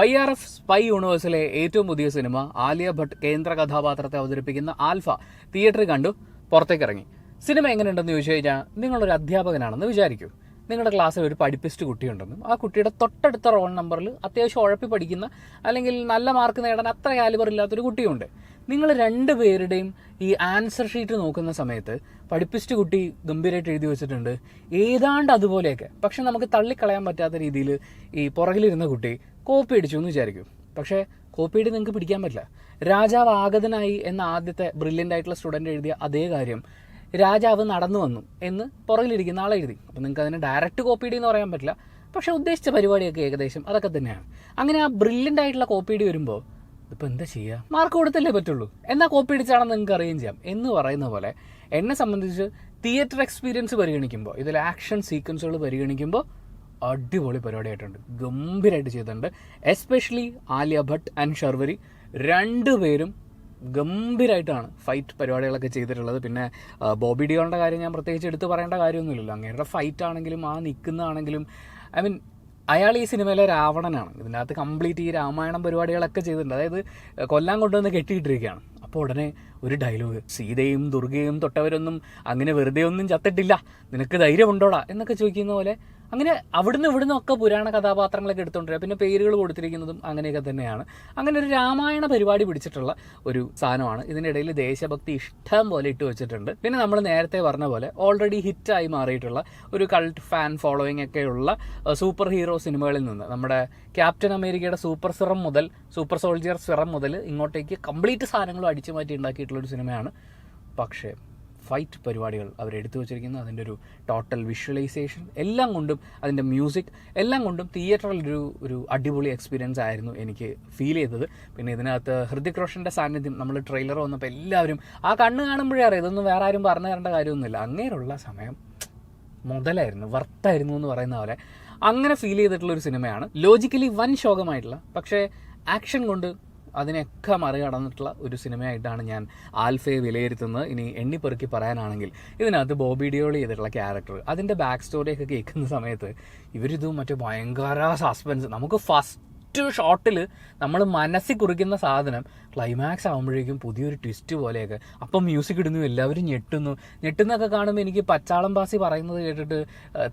YRF spy യൂണിവേഴ്സിലെ ഏറ്റവും പുതിയ cinema Alia Bhat കേന്ദ്ര കഥാപാത്രത്തെ അവതരിപ്പിക്കുന്ന ആൽഫ തിയേറ്ററിൽ കണ്ടു പുറത്തേക്കിറങ്ങി. സിനിമ എങ്ങനെയുണ്ടെന്ന് ചോദിച്ചു കഴിഞ്ഞാൽ, നിങ്ങളൊരു അധ്യാപകനാണെന്ന് വിചാരിക്കൂ. നിങ്ങളുടെ ക്ലാസ്സിൽ ഒരു പഠിപ്പിസ്റ്റ് കുട്ടിയുണ്ടെന്നും ആ കുട്ടിയുടെ തൊട്ടടുത്ത റോൾ നമ്പറിൽ അത്യാവശ്യം ഉഴപ്പി പഠിക്കുന്ന അല്ലെങ്കിൽ നല്ല മാർക്ക് നേടാൻ അത്ര കാലിബർ ഇല്ലാത്തൊരു കുട്ടിയുണ്ട്. നിങ്ങൾ രണ്ടുപേരുടെയും ഈ ആൻസർ ഷീറ്റ് നോക്കുന്ന സമയത്ത് പഠിപ്പിസ്റ്റ് കുട്ടി ഗംഭീരമായിട്ട് എഴുതി വെച്ചിട്ടുണ്ട്, ഏതാണ്ട് അതുപോലെയൊക്കെ. പക്ഷെ നമുക്ക് തള്ളിക്കളയാൻ പറ്റാത്ത രീതിയിൽ ഈ പുറകിലിരുന്ന കുട്ടി കോപ്പി അടിച്ചു എന്ന് വിചാരിക്കും. പക്ഷേ കോപ്പി അടി നിങ്ങൾക്ക് പിടിക്കാൻ പറ്റില്ല. രാജാവ് ആഗതനായി എന്ന ആദ്യത്തെ ബ്രില്യൻ്റ് ആയിട്ടുള്ള സ്റ്റുഡൻ്റ് എഴുതിയ അതേ കാര്യം രാജാവ് നടന്നു വന്നു എന്ന് പുറകിലിരിക്കുന്ന ആളെ എഴുതി. അപ്പം നിങ്ങൾക്ക് അതിനെ ഡയറക്റ്റ് കോപ്പി അടി എന്ന് പറയാൻ പറ്റില്ല, പക്ഷെ ഉദ്ദേശിച്ച പരിപാടിയൊക്കെ ഏകദേശം അതൊക്കെ തന്നെയാണ്. അങ്ങനെ ആ ബ്രില്യൻ്റ് ആയിട്ടുള്ള കോപ്പി അടി വരുമ്പോൾ ഇപ്പം എന്താ ചെയ്യുക? മാർക്ക് കൊടുത്തല്ലേ പറ്റുള്ളൂ, എന്നാൽ കോപ്പി അടിച്ചാണെന്ന് നിങ്ങൾക്ക് അറിയുകയും ചെയ്യാം എന്ന് പറയുന്ന പോലെ എന്നെ സംബന്ധിച്ച് തിയേറ്റർ എക്സ്പീരിയൻസ് പരിഗണിക്കുമ്പോൾ, ഇതിൽ ആക്ഷൻ സീക്വൻസുകൾ പരിഗണിക്കുമ്പോൾ അടിപൊളി പരിപാടിയായിട്ടുണ്ട്. ഗംഭീരമായിട്ട് ചെയ്തിട്ടുണ്ട്. എസ്പെഷ്യലി ആലിയ ഭട്ട് ആൻഡ് ശർവരി രണ്ടുപേരും ഗംഭീരമായിട്ടാണ് ഫൈറ്റ് പരിപാടികളൊക്കെ ചെയ്തിട്ടുള്ളത്. പിന്നെ ബോബി ഡിയോളിൻ്റെ കാര്യം ഞാൻ പ്രത്യേകിച്ച് എടുത്ത് പറയേണ്ട കാര്യമൊന്നുമില്ലല്ലോ. അങ്ങേരുടെ ഫൈറ്റ് ആണെങ്കിലും ആ നിൽക്കുന്നതാണെങ്കിലും അയാൾ ഈ സിനിമയിലെ രാവണനാണ്. ഇതിനകത്ത് കംപ്ലീറ്റ് ഈ രാമായണം പരിപാടികളൊക്കെ ചെയ്തിട്ടുണ്ട്. അതായത് കൊല്ലാൻ കൊണ്ടുവന്ന് കെട്ടിയിട്ടിരിക്കുകയാണ്. അപ്പോൾ ഉടനെ ഒരു ഡയലോഗ്, സീതയും ദുർഗയും തൊട്ടവരൊന്നും അങ്ങനെ വെറുതെ ഒന്നും ചത്തിട്ടില്ല, നിനക്ക് ധൈര്യമുണ്ടോടാ എന്നൊക്കെ ചോദിക്കുന്ന പോലെ അങ്ങനെ അവിടുന്ന് ഇവിടുന്ന് ഒക്കെ പുരാണ കഥാപാത്രങ്ങളൊക്കെ എടുത്തുകൊണ്ടിരിക്കുക. പിന്നെ പേരുകൾ കൊടുത്തിരിക്കുന്നതും അങ്ങനെയൊക്കെ തന്നെയാണ്. അങ്ങനെ ഒരു രാമായണ പരിപാടി പിടിച്ചിട്ടുള്ള ഒരു സാധനമാണ്. ഇതിൻ്റെ ഇടയിൽ ദേശഭക്തി ഇഷ്ടം പോലെ ഇട്ട് വെച്ചിട്ടുണ്ട്. പിന്നെ നമ്മൾ നേരത്തെ പറഞ്ഞ പോലെ ഓൾറെഡി ഹിറ്റായി മാറിയിട്ടുള്ള ഒരു കൾട്ട് ഫാൻ ഫോളോയിങ് ഒക്കെയുള്ള സൂപ്പർ ഹീറോ സിനിമകളിൽ നിന്ന് നമ്മുടെ ക്യാപ്റ്റൻ അമേരിക്കയുടെ സൂപ്പർ സിറം മുതൽ സൂപ്പർ സോൾജിയർ സിറം മുതൽ ഇങ്ങോട്ടേക്ക് കംപ്ലീറ്റ് സാധനങ്ങളും അടിച്ചു മാറ്റി ഉണ്ടാക്കിയിട്ടുള്ളൊരു സിനിമയാണ്. പക്ഷേ ഫൈറ്റ് പരിപാടികൾ അവരെടുത്തു വച്ചിരിക്കുന്നത്, അതിൻ്റെ ഒരു ടോട്ടൽ വിഷ്വലൈസേഷൻ എല്ലാം കൊണ്ടും അതിൻ്റെ മ്യൂസിക് എല്ലാം കൊണ്ടും തിയേറ്ററിൽ ഒരു അടിപൊളി എക്സ്പീരിയൻസ് ആയിരുന്നു എനിക്ക് ഫീൽ ചെയ്തത്. പിന്നെ ഇതിനകത്ത് ഹൃതിക് റോഷൻ്റെ സാന്നിധ്യം നമ്മൾ ട്രെയിലർ വന്നപ്പോൾ എല്ലാവരും ആ കണ്ണ് കാണുമ്പോഴേ അറിയാം, ഇതൊന്നും വേറെ ആരും പറഞ്ഞു തരേണ്ട കാര്യമൊന്നുമില്ല. അങ്ങനെയുള്ള സമയം മുതലായിരുന്നു, വർത്തായിരുന്നു എന്ന് പറയുന്ന പോലെ അങ്ങനെ ഫീൽ ചെയ്തിട്ടുള്ളൊരു സിനിമയാണ്. ലോജിക്കലി വൻ ശോകമായിട്ടുള്ള, പക്ഷേ ആക്ഷൻ കൊണ്ട് അതിനെയൊക്കെ മറികടന്നിട്ടുള്ള ഒരു സിനിമയായിട്ടാണ് ഞാൻ ആൽഫയെ വിലയിരുത്തുന്നത്. ഇനി എണ്ണിപ്പെറുക്കി പറയാനാണെങ്കിൽ ഇതിനകത്ത് ബോബി ഡിയോൾ ചെയ്തിട്ടുള്ള ക്യാരക്ടർ, അതിൻ്റെ ബാക്ക് സ്റ്റോറിയൊക്കെ കേൾക്കുന്ന സമയത്ത് ഇവരിതും മറ്റേ ഭയങ്കര സസ്പെൻസ്, നമുക്ക് ഫസ്റ്റ് ഷോട്ടിൽ നമ്മൾ മനസ്സിൽ കുറിക്കുന്ന സാധനം ക്ലൈമാക്സ് ആകുമ്പോഴേക്കും പുതിയൊരു ട്വിസ്റ്റ് പോലെയൊക്കെ. അപ്പം മ്യൂസിക് ഇടുന്നു, എല്ലാവരും ഞെട്ടുന്നൊക്കെ കാണുമ്പോൾ എനിക്ക് പച്ചാളം ബാസി പറയുന്നത് കേട്ടിട്ട്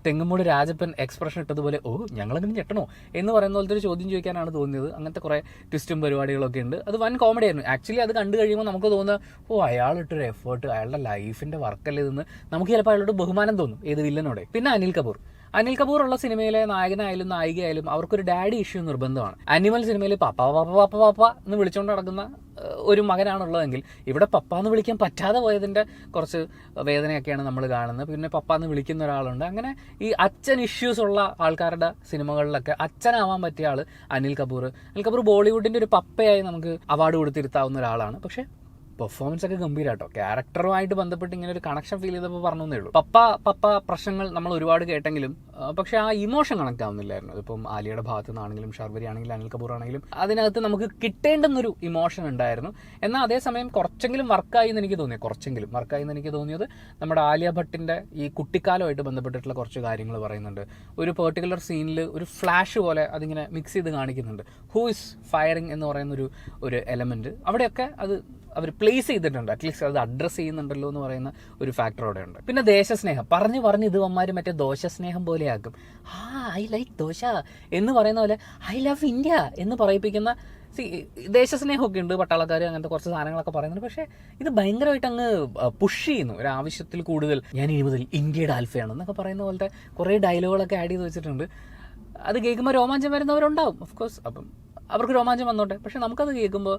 തെങ്ങുമൂട് രാജപ്പൻ എക്സ്പ്രഷൻ ഇട്ടതുപോലെ, ഓ ഞങ്ങളങ്ങനെ ഞെട്ടണോ എന്ന് പറയുന്ന പോലത്തെ ഒരു ചോദ്യം ചോദിക്കാനാണ് തോന്നിയത്. അങ്ങനത്തെ കുറേ ട്വിസ്റ്റും പരിപാടികളൊക്കെ ഉണ്ട്. അത് വൻ കോമഡി ആയിരുന്നു. ആക്ച്വലി അത് കണ്ടു കഴിയുമ്പോൾ നമുക്ക് തോന്നുക, ഓ അയാളിട്ടൊരു എഫേർട്ട്, അയാളുടെ ലൈഫിൻ്റെ വർക്കല്ലേ ഇതെന്ന് നമുക്ക് ചിലപ്പോൾ അയാളോട് ബഹുമാനം തോന്നും, ഏത് വില്ലനോടെ. പിന്നെ അനിൽ കപൂർ ഉള്ള സിനിമയിലെ നായകനായാലും നായികയായാലും അവർക്കൊരു ഡാഡി ഇഷ്യൂ നിർബന്ധമാണ്. അനിമൽ സിനിമയിൽ പപ്പ പപ്പ പപ്പ പപ്പ എന്ന് വിളിച്ചുകൊണ്ട് നടക്കുന്ന ഒരു മകനാണുള്ളതെങ്കിൽ ഇവിടെ പപ്പ എന്ന് വിളിക്കാൻ പറ്റാതെ പോയതിൻ്റെ കുറച്ച് വേദനയൊക്കെയാണ് നമ്മൾ കാണുന്നത്. പിന്നെ പപ്പ എന്ന് വിളിക്കുന്ന ഒരാളുണ്ട്. അങ്ങനെ ഈ അച്ഛൻ ഇഷ്യൂസ് ഉള്ള ആൾക്കാരുടെ സിനിമകളിലൊക്കെ അച്ഛനാവാൻ പറ്റിയ ആൾ അനിൽ കപൂർ ബോളിവുഡിൻ്റെ ഒരു പപ്പയായി നമുക്ക് അവാർഡ് കൊടുത്തിരുത്താവുന്ന ഒരാളാണ്. പക്ഷേ പെർഫോമൻസ് ഒക്കെ ഗംഭീരാട്ടോ. ക്യാരക്ടറുമായിട്ട് ബന്ധപ്പെട്ട് ഇങ്ങനെ ഒരു കണക്ഷൻ ഫീൽ ചെയ്തപ്പോൾ പറഞ്ഞേ ഉള്ളൂ. പപ്പ പ്രശ്നങ്ങൾ നമ്മൾ ഒരുപാട് കേട്ടെങ്കിലും പക്ഷെ ആ ഇമോഷൻ കണക്ട് ആവുന്നില്ലായിരുന്നു. ഇതിപ്പം ആലിയയുടെ ഭാഗത്തു നിന്നാണെങ്കിലും ഷർവരി ആണെങ്കിലും അനിൽ കപൂർ ആണെങ്കിലും അതിനകത്ത് നമുക്ക് കിട്ടേണ്ടുന്നൊരു ഇമോഷൻ ഉണ്ടായിരുന്നു. എന്നാൽ അതേസമയം കുറച്ചെങ്കിലും വർക്കായി എന്ന് എനിക്ക് തോന്നിയത് നമ്മുടെ ആലിയ ഭട്ടിൻ്റെ ഈ കുട്ടിക്കാലമായിട്ട് ബന്ധപ്പെട്ടിട്ടുള്ള കുറച്ച് കാര്യങ്ങൾ പറയുന്നുണ്ട്. ഒരു പെർട്ടിക്കുലർ സീനിൽ ഒരു ഫ്ലാഷ് പോലെ അതിങ്ങനെ മിക്സ് ചെയ്ത് കാണിക്കുന്നുണ്ട്. ഹൂ ഇസ് ഫയറിംഗ് എന്ന് പറയുന്നൊരു എലമെൻറ്റ് അവിടെയൊക്കെ അത് അവർ പ്ലേസ് ചെയ്തിട്ടുണ്ട്. അറ്റ്ലീസ്റ്റ് അത് അഡ്രസ്സ് ചെയ്യുന്നുണ്ടല്ലോ എന്ന് പറയുന്ന ഒരു ഫാക്ടർ അവിടെ ഉണ്ട്. പിന്നെ ദേശസ്നേഹം പറഞ്ഞ് ഇത് വന്മാർ മറ്റേ ദോശസ്നേഹം പോലെയാക്കും. ഐ ലൈക്ക് ദോശ എന്ന് പറയുന്ന പോലെ ഐ ലവ് ഇന്ത്യ എന്ന് പറയിപ്പിക്കുന്ന ദേശസ്നേഹമൊക്കെ ഉണ്ട്. പട്ടാളക്കാർ അങ്ങനത്തെ കുറച്ച് സാധനങ്ങളൊക്കെ പറയുന്നുണ്ട്. പക്ഷേ ഇത് ഭയങ്കരമായിട്ട് അങ്ങ് പുഷ് ചെയ്യുന്നു. ഒരു ആവശ്യത്തിൽ കൂടുതൽ ഞാൻ ഇനി മുതൽ ഇന്ത്യയുടെ ആൽഫയാണ് എന്നൊക്കെ പറയുന്ന പോലത്തെ കുറേ ഡയലോഗുകളൊക്കെ ആഡ് ചെയ്ത് വെച്ചിട്ടുണ്ട്. അത് കേൾക്കുമ്പോൾ രോമാഞ്ചം വരുന്നവരുണ്ടാവും, ഓഫ് കോഴ്സ്. അപ്പം അവർക്ക് രോമാഞ്ചം വന്നോട്ടെ. പക്ഷെ നമുക്കത് കേൾക്കുമ്പോൾ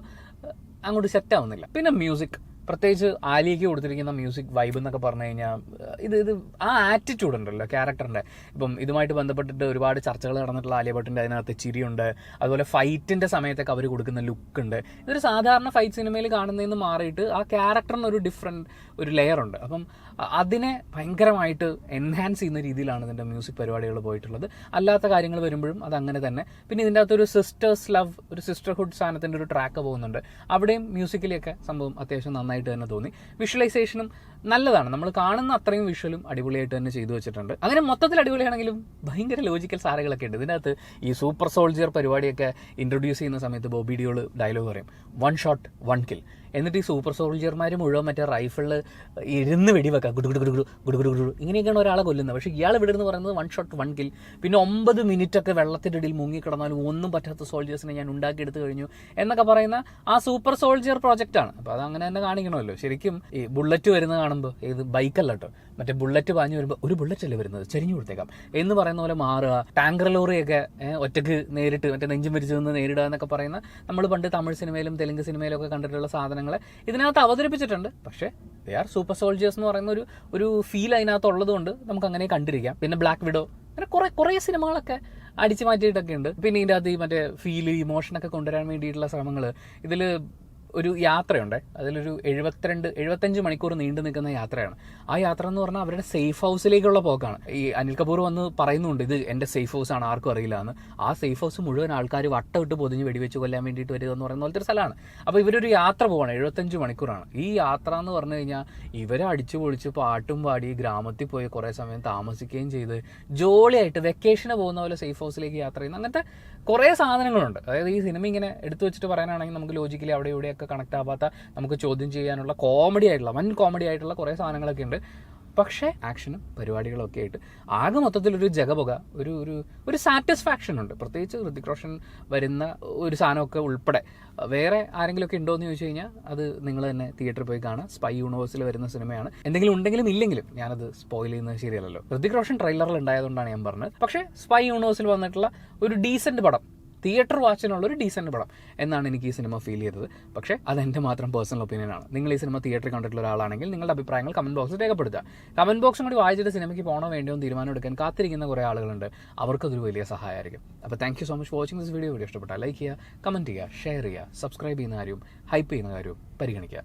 അങ്ങോട്ട് സെറ്റ് ആവുന്നില്ല. പിന്നെ മ്യൂസിക്, പ്രത്യേകിച്ച് ആലിയയ്ക്ക് കൊടുത്തിരിക്കുന്ന മ്യൂസിക് വൈബ് എന്നൊക്കെ പറഞ്ഞു കഴിഞ്ഞാൽ ഇത് ആ ആറ്റിറ്റ്യൂഡ് ഉണ്ടല്ലോ ക്യാരക്ടറിൻ്റെ. ഇപ്പം ഇതുമായിട്ട് ബന്ധപ്പെട്ടിട്ട് ഒരുപാട് ചർച്ചകൾ നടന്നിട്ടുള്ള ആലിയ ഭട്ടിൻ്റെ അതിനകത്ത് ചിരിയുണ്ട്. അതുപോലെ ഫൈറ്റിൻ്റെ സമയത്തൊക്കെ അവർ കൊടുക്കുന്ന ലുക്കുണ്ട്. ഇതൊരു സാധാരണ ഫൈറ്റ് സിനിമയിൽ കാണുന്നതെന്ന് മാറിയിട്ട് ആ ക്യാരക്ടറിന് ഒരു ഡിഫറെൻറ്റ് ഒരു ലെയറുണ്ട്. അപ്പം അതിനെ ഭയങ്കരമായിട്ട് എൻഹാൻസ് ചെയ്യുന്ന രീതിയിലാണ് ഇതിൻ്റെ മ്യൂസിക് പരിപാടികൾ പോയിട്ടുള്ളത്. അല്ലാത്ത കാര്യങ്ങൾ വരുമ്പോഴും അതങ്ങനെ തന്നെ. പിന്നെ ഇതിൻ്റെ അകത്തൊരു സിസ്റ്റേഴ്സ് ലവ്, ഒരു സിസ്റ്റർഹുഡ് സാധനത്തിൻ്റെ ഒരു ട്രാക്ക് പോകുന്നുണ്ട്. അവിടെയും മ്യൂസിക്കലിയൊക്കെ സംഭവം അത്യാവശ്യം നന്നായിട്ട് തന്നെ തോന്നി. വിഷ്വലൈസേഷനും നല്ലതാണ്. നമ്മൾ കാണുന്ന അത്രയും വിഷ്വലും അടിപൊളിയായിട്ട് തന്നെ ചെയ്തു വെച്ചിട്ടുണ്ട്. അങ്ങനെ മൊത്തത്തിൽ അടിപൊളിയാണെങ്കിലും ഭയങ്കര ലോജിക്കൽ സാരങ്ങളൊക്കെ ഉണ്ട് ഇതിനകത്ത്. ഈ സൂപ്പർ സോൾജിയർ പരിപാടിയൊക്കെ ഇൻട്രൊഡ്യൂസ് ചെയ്യുന്ന സമയത്ത് ബോബി ഡിയോൾ ഡയലോഗ് പറയും, 1 ഷോട്ട് 1 കിൽ. എന്നിട്ട് ഈ സൂപ്പർ സോൾജിയർമാർ മുഴുവൻ മറ്റേ റൈഫിളിൽ ഇരുന്ന് വെടിവെക്കാം, ഗുഡുഗുഡു ഇങ്ങനെയൊക്കെയാണ് ഒരാളെ കൊല്ലുന്നത്. പക്ഷേ ഇയാൾ ഇവിടെ നിന്ന് പറയുന്നത് 1 ഷോട്ട് 1 കിൽ. പിന്നെ 9 മിനിറ്റൊക്കെ വെള്ളത്തിൻ്റെ ഇടയിൽ മുങ്ങിക്കിടന്നാലും ഒന്നും പറ്റാത്ത സോൾജേഴ്സിനെ ഞാൻ ഉണ്ടാക്കിയെടുത്ത് കഴിഞ്ഞു എന്നൊക്കെ പറയുന്ന ആ സൂപ്പർ സോൾജിയർ പ്രോജക്റ്റാണ്. അപ്പോൾ അത് അങ്ങനെ തന്നെ കാണിക്കണമല്ലോ. ശരിക്കും ഈ ബുള്ളറ്റ് വരുന്നത് കാണുമ്പോൾ, ഇത് ബൈക്കല്ല കേട്ടോ, മറ്റേ ബുള്ളറ്റ് പാഞ്ഞു വരുമ്പോൾ ഒരു ബുള്ളറ്റ് അല്ലേ വരുന്നത്, ചെരിഞ്ഞു കൊടുത്തേക്കാം എന്ന് പറയുന്ന പോലെ മാറുക. ടാങ്കർ ലോറിയൊക്കെ ഒറ്റയ്ക്ക് നേരിട്ട് മറ്റേ നെഞ്ചും വിരിച്ചു നിന്ന് നേരിടുക എന്നൊക്കെ പറയുന്ന നമ്മൾ പണ്ട് തമിഴ് സിനിമയിലും തെലുങ്ക് സിനിമയിലും ഒക്കെ കണ്ടിട്ടുള്ള സാധനങ്ങളെ ഇതിനകത്ത് അവതരിപ്പിച്ചിട്ടുണ്ട്. പക്ഷേ ദേ ആർ സൂപ്പർ സോൾജേഴ്സ് എന്ന് പറയുന്ന ഒരു ഫീൽ അതിനകത്ത് ഉള്ളതുകൊണ്ട് നമുക്ക് അങ്ങനെ കണ്ടിരിക്കാം. പിന്നെ ബ്ലാക്ക് വിഡോ, അങ്ങനെ കുറേ സിനിമകളൊക്കെ അടിച്ചു മാറ്റിയിട്ടൊക്കെ ഉണ്ട്. പിന്നെ ഇതിൻ്റെ അകത്ത് ഈ മറ്റേ ഫീല്, ഇമോഷനൊക്കെ കൊണ്ടുവരാൻ വേണ്ടിയിട്ടുള്ള ശ്രമങ്ങൾ. ഇതിൽ ഒരു യാത്രയുണ്ട്, അതിലൊരു 75 മണിക്കൂർ നീണ്ടു നിൽക്കുന്ന യാത്രയാണ്. ആ യാത്ര എന്ന് പറഞ്ഞാൽ അവരുടെ സേഫ് ഹൗസിലേക്കുള്ള പോക്കാണ്. ഈ അനിൽ കപൂർ വന്ന് പറയുന്നുണ്ട്, ഇത് എൻ്റെ സേഫ് ഹൗസാണ്, ആർക്കും അറിയില്ല എന്ന്. ആ സേഫ് ഹൗസ് മുഴുവൻ ആൾക്കാർ വട്ടമിട്ട് പൊതിഞ്ഞ് വെടിവെച്ച് കൊല്ലാൻ വേണ്ടിയിട്ട് വരിക എന്ന് പറയുന്ന പോലത്തെ ഒരു സ്ഥലമാണ്. അപ്പോൾ ഇവരൊരു യാത്ര പോവാണ്, 75 മണിക്കൂറാണ്. ഈ യാത്ര എന്ന് പറഞ്ഞു കഴിഞ്ഞാൽ ഇവരെ അടിച്ചു പൊളിച്ച് പാട്ടും പാടി ഗ്രാമത്തിൽ പോയി കുറേ സമയം താമസിക്കുകയും ചെയ്ത് ജോളിയായിട്ട് വെക്കേഷന് പോകുന്ന പോലെ സേഫ് ഹൗസിലേക്ക് യാത്ര ചെയ്യുന്ന അങ്ങനത്തെ കുറേ സാധനങ്ങളുണ്ട്. അതായത് ഈ സിനിമ ഇങ്ങനെ എടുത്തു വെച്ചിട്ട് പറയാനാണെങ്കിൽ നമുക്ക് ലോജിക്കലി അവിടെ ഇവിടെയൊക്കെ കണക്ട് ആവാത്ത, നമുക്ക് ചോദ്യം ചെയ്യാനുള്ള വൻ കോമഡി ആയിട്ടുള്ള കുറേ സാധനങ്ങളൊക്കെ ഉണ്ട്. പക്ഷേ ആക്ഷനും പരിപാടികളും ഒക്കെ ആയിട്ട് ആകെ മൊത്തത്തിലൊരു ജഗപുക, ഒരു സാറ്റിസ്ഫാക്ഷൻ ഉണ്ട്. പ്രത്യേകിച്ച് ഋതിക് റോഷൻ വരുന്ന ഒരു സാധനമൊക്കെ ഉൾപ്പെടെ വേറെ ആരെങ്കിലുമൊക്കെ ഉണ്ടോ എന്ന് ചോദിച്ചു കഴിഞ്ഞാൽ അത് നിങ്ങൾ തന്നെ തിയേറ്ററിൽ പോയി കാണുക. സ്പൈ യൂണിവേഴ്സിൽ വരുന്ന സിനിമയാണ്. എന്തെങ്കിലും ഉണ്ടെങ്കിലും ഇല്ലെങ്കിലും ഞാനത് സ്പോയിൽ ചെയ്യുന്നത് ശരിയല്ലല്ലോ. ഋതിക് റോഷൻ ട്രെയിലറിൽ ഉണ്ടായതുകൊണ്ടാണ് ഞാൻ പറഞ്ഞത്. പക്ഷേ സ്പൈ യൂണിവേഴ്സിൽ വന്നിട്ടുള്ള ഒരു ഡീസൻറ്റ് പടം, തിയേറ്റർ വാച്ചിനുള്ള ഒരു ഡീസൻറ്റ് പടം എന്നാണ് എനിക്ക് ഈ സിനിമ ഫീൽ ചെയ്തത്. പക്ഷേ അതെൻ്റെ മാത്രം പേഴ്സണൽ ഒപ്പീനിയനാണ്. നിങ്ങൾ ഈ സിനിമ തിയേറ്ററിൽ കണ്ടിട്ടുള്ള ഒരാളാണെങ്കിൽ നിങ്ങളുടെ അഭിപ്രായങ്ങൾ കമൻറ്റ് ബോക്സിൽ രേഖപ്പെടുത്തുക. കമൻറ്റ് ബോക്സും കൂടി വായിച്ചിട്ട് സിനിമയ്ക്ക് പോകണോ വേണ്ടിയോ എന്ന് തീരുമാനം എടുക്കാൻ കാത്തിരിക്കുന്ന കുറേ ആളുകളുണ്ട്. അവർക്കതൊരു വലിയ സഹായമായിരിക്കും. അപ്പോൾ thank you so much for watching this video. ഇഷ്ടപ്പെട്ടാൽ ലൈക്ക് ചെയ്യുക, കമൻറ്റ് ചെയ്യുക, ഷെയർ ചെയ്യുക, സബ്സ്ക്രൈബ് ചെയ്യുന്ന കാര്യവും ഹൈപ്പ് ചെയ്യുന്ന കാര്യവും പരിഗണിക്കുക.